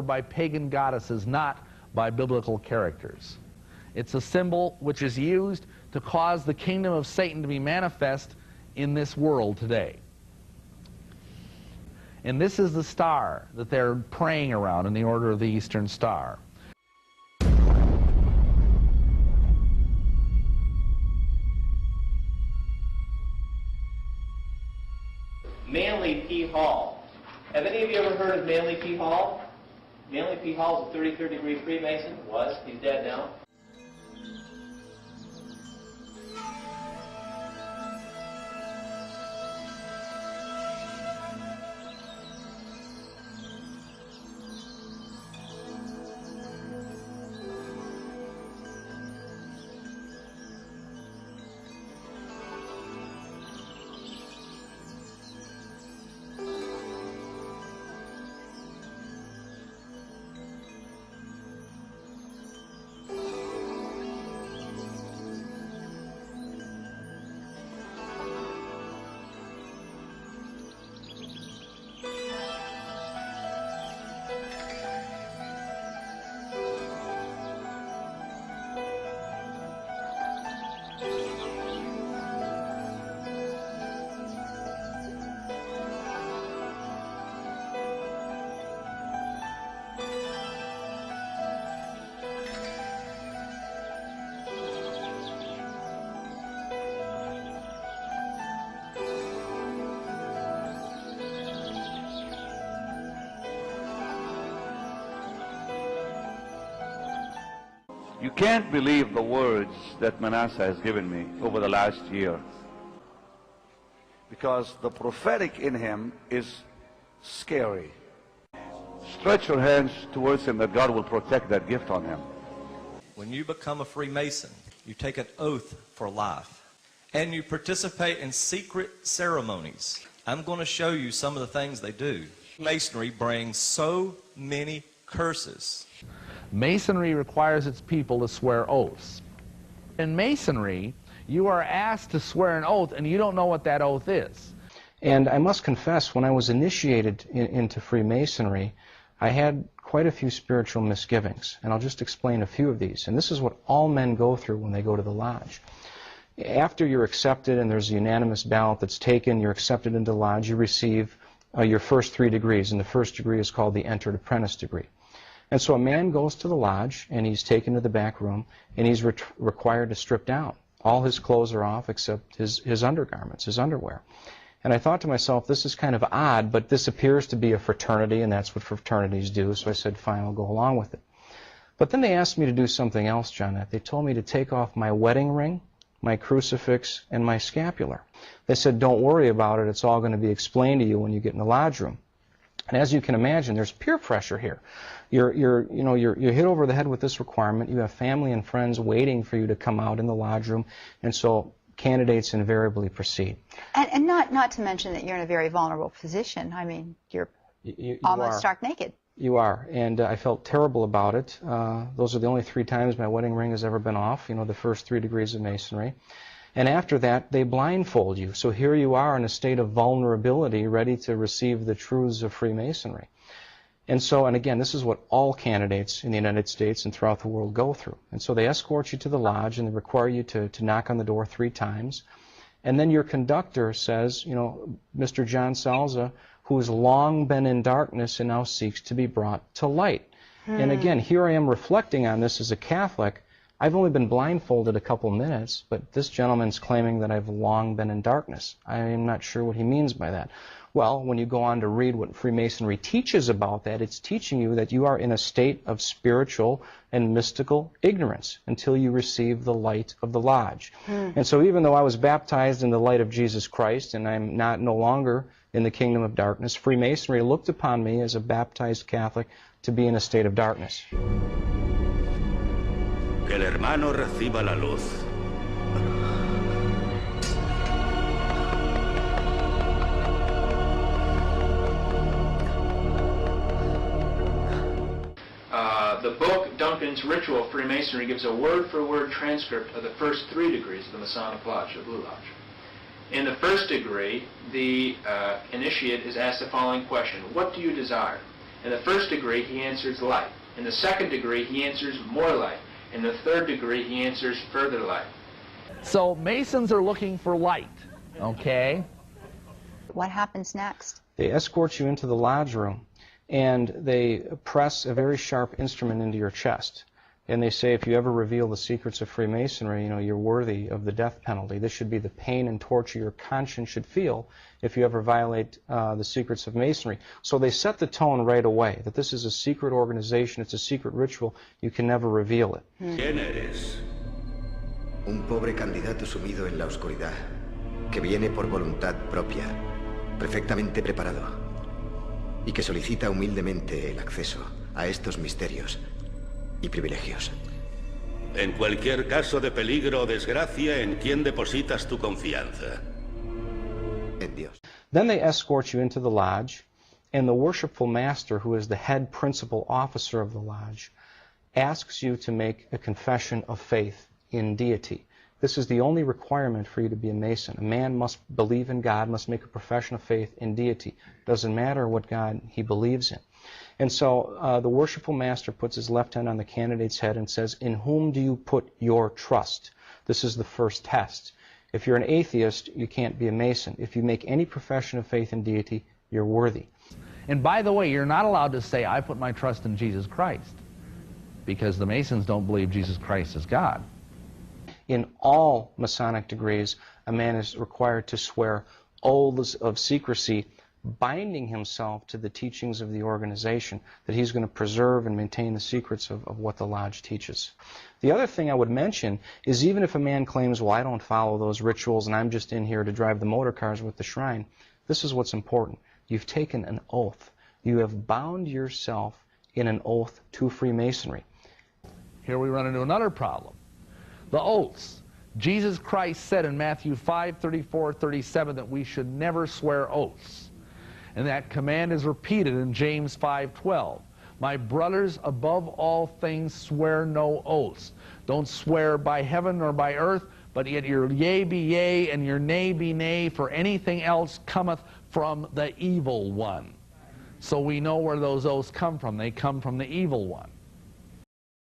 by pagan goddesses, not by biblical characters. It's a symbol which is used to cause the kingdom of Satan to be manifest in this world today. And this is the star that they're praying around in the order of the Eastern Star. Manly P. Hall. Have any of you ever heard of Manly P. Hall? Manly P. Hall is a 33rd degree Freemason. Was. He's dead now. You can't believe the words that Manasseh has given me over the last year, because the prophetic in him is scary. Stretch your hands towards him that God will protect that gift on him. When you become a Freemason, you take an oath for life, and you participate in secret ceremonies. I'm going to show you some of the things they do. Masonry brings so many curses. Masonry requires its people to swear oaths. In Masonry, you are asked to swear an oath, and you don't know what that oath is. And I must confess, when I was initiated into Freemasonry, I had quite a few spiritual misgivings, and I'll just explain a few of these. And this is what all men go through when they go to the lodge. After you're accepted and there's a unanimous ballot that's taken, you're accepted into the lodge, you receive your first 3 degrees, and the first degree is called the entered apprentice degree. And so a man goes to the lodge, and he's taken to the back room, and he's required to strip down. All his clothes are off except his undergarments, his underwear. And I thought to myself, this is kind of odd, but this appears to be a fraternity, and that's what fraternities do, so I said, fine, I'll go along with it. But then they asked me to do something else, John. They told me to take off my wedding ring, my crucifix, and my scapular. They said, don't worry about it, it's all going to be explained to you when you get in the lodge room. And as you can imagine, there's peer pressure here. You're hit over the head with this requirement. You have family and friends waiting for you to come out in the lodge room, and so candidates invariably proceed. And not to mention that you're in a very vulnerable position. I mean, you're almost stark naked. You are, and I felt terrible about it. Those are the only 3 times my wedding ring has ever been off, the first 3 degrees of Masonry. And after that, they blindfold you. So here you are in a state of vulnerability, ready to receive the truths of Freemasonry. And so, and again, this is what all candidates in the United States and throughout the world go through. And so they escort you to the lodge, and they require you to knock on the door 3 times. And then your conductor says, Mr. John Salza, who has long been in darkness and now seeks to be brought to light. And again, here I am reflecting on this as a Catholic. I've only been blindfolded a couple minutes, but this gentleman's claiming that I've long been in darkness. I am not sure what he means by that. Well, when you go on to read what Freemasonry teaches about that, it's teaching you that you are in a state of spiritual and mystical ignorance until you receive the light of the lodge. And so even though I was baptized in the light of Jesus Christ and I'm no longer in the kingdom of darkness, Freemasonry looked upon me as a baptized Catholic to be in a state of darkness. Que el hermano reciba la luz. The book, Duncan's Ritual Freemasonry, gives a word-for-word transcript of the first 3 degrees of the Masonic Lodge, the Blue Lodge. In the first degree, the initiate is asked the following question: what do you desire? In the first degree, he answers life. In the second degree, he answers more life. In the third degree, he answers further life. So Masons are looking for light, okay? What happens next? They escort you into the lodge room, and they press a very sharp instrument into your chest. And they say, if you ever reveal the secrets of Freemasonry, you know, you're worthy of the death penalty. This should be the pain and torture your conscience should feel if you ever violate the secrets of Masonry. So they set the tone right away, that this is a secret organization, it's a secret ritual, you can never reveal it. ¿Quién eres? Un pobre candidato sumido en la oscuridad, que viene por voluntad propia, perfectamente preparado, y que solicita humildemente el acceso a estos misterios y privilegios. En cualquier caso de peligro o desgracia, ¿en quién depositas tu confianza? En Dios. Then they escort you into the lodge, and the worshipful master, who is the head principal officer of the lodge, asks you to make a confession of faith in deity. This is the only requirement for you to be a Mason. A man must believe in God, must make a profession of faith in deity. Doesn't matter what God he believes in. And so the worshipful master puts his left hand on the candidate's head and says, in whom do you put your trust? This is the first test. If you're an atheist, you can't be a Mason. If you make any profession of faith in deity, you're worthy. And by the way, you're not allowed to say, I put my trust in Jesus Christ, because the Masons don't believe Jesus Christ is God. In all Masonic degrees, a man is required to swear oaths of secrecy, binding himself to the teachings of the organization, that he's going to preserve and maintain the secrets of what the lodge teaches. The other thing I would mention is, even if a man claims, well, I don't follow those rituals and I'm just in here to drive the motor cars with the shrine, this is what's important. You've taken an oath. You have bound yourself in an oath to Freemasonry. Here we run into another problem. The oaths. Jesus Christ said in Matthew 5:34-37 that we should never swear oaths. And that command is repeated in James 5:12. My brothers, above all things, swear no oaths. Don't swear by heaven nor by earth, but yet your yea be yea and your nay be nay, for anything else cometh from the evil one. So we know where those oaths come from. They come from the evil one.